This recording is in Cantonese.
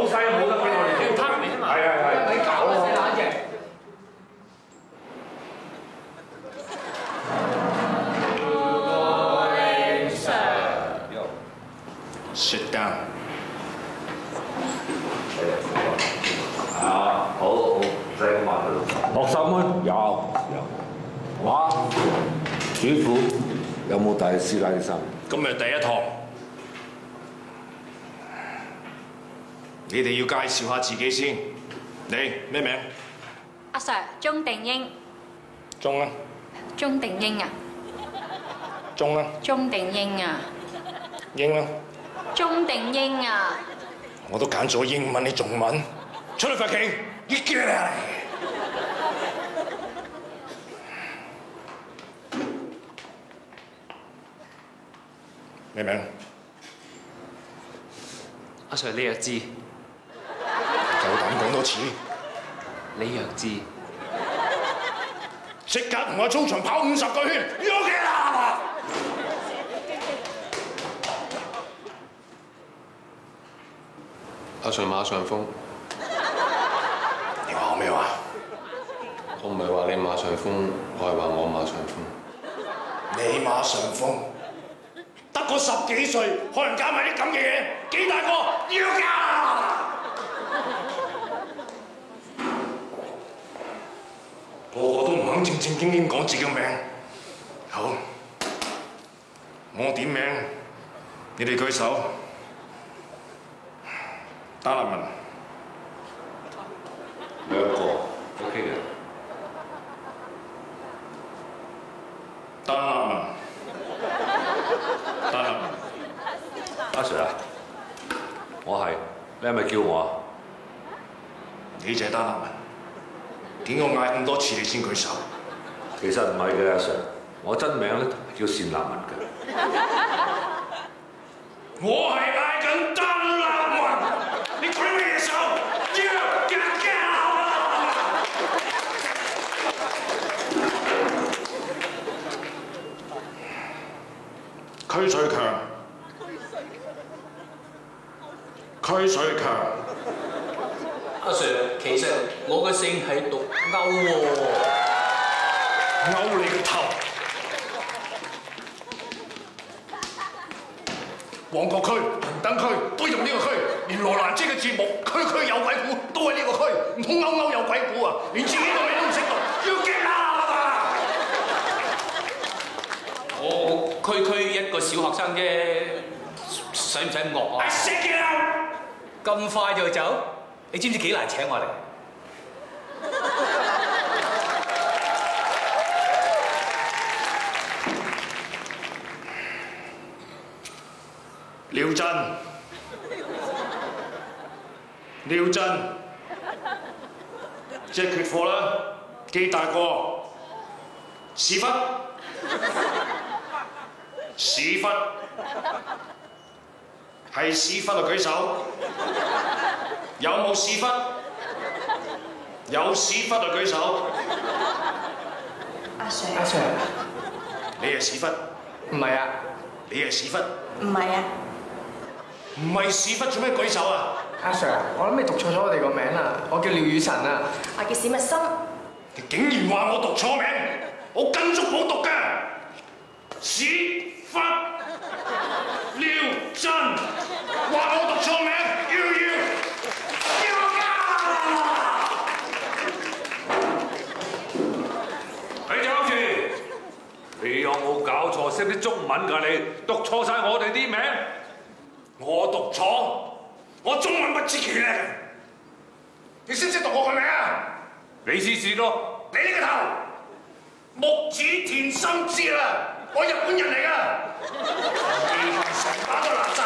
老細冇得俾我哋做。攤嚟啊嘛。係。你搞啊，死乸隻！ Sit down。好，唔使咁話佢。60蚊有。哇！主婦有冇帶師奶衫？今日第一堂，你哋要介紹下自己先。你咩名？阿 Sir， 鐘定英。鐘啊。鐘定英啊。鐘啊。鐘定英啊。英啊。鐘定英啊。我都揀咗英文，你中文。出去發勁，你叫嚟。咩名？阿 Sir， 你弱智。夠膽講多次？你弱智。即刻同我操場跑50個圈，喐嘅啦！阿 Sir 馬上風，你話我咩話？我唔係話你馬上風，我係話我馬上風。你馬上風，得個10幾歲，可能搞埋啲咁嘅嘢，幾大個要㗎！個個都唔肯正正經經講自己嘅名。好，我點名，你哋舉手。單立文2個 ，OK 嘅。單立文，單立文。阿 Sir 啊，我係，你係咪叫我啊？你就係單立文，點解我嗌咁多次你先舉手？其實唔係嘅，阿 Sir， 我真名咧叫單立文嘅。我係嗌緊單立文，你舉乜嘢手？區水強，區水強。阿 Sir， 其實我個姓係讀歐喎。勾你個頭！旺角區、平等區都用呢個區，連羅蘭姐嘅節目《區區有鬼故》都係呢個區，唔通勾勾有鬼故啊？連自己個名都唔識讀，要激啦！我區一個小學生啫，使唔使咁惡啊？識嘅啦！咁快就走？你知唔知幾難請我嚟？廖真，廖真，即係缺貨啦，幾大個？屎忽，屎忽，係屎忽就舉手。有冇屎忽？有屎忽就舉手。阿 Sir， 阿 Sir， 你係屎忽？唔係啊。你係屎忽？唔係啊，唔係屎忽做咩舉手啊？阿 Sir， 我諗你讀錯咗我哋個名啦，我叫廖宇晨啊。我叫史密森。你竟然話我讀錯名，我跟足冇讀㗎。屎忽廖真，話我讀錯名，你就好似你有冇搞錯？識啲中文㗎你？讀錯晒我哋啲名。我讀錯，我中文不知其叻。你識唔識讀我個名啊？你試試咯。你呢個頭，木子田心之啦，我日本人嚟㗎，成把都垃圾。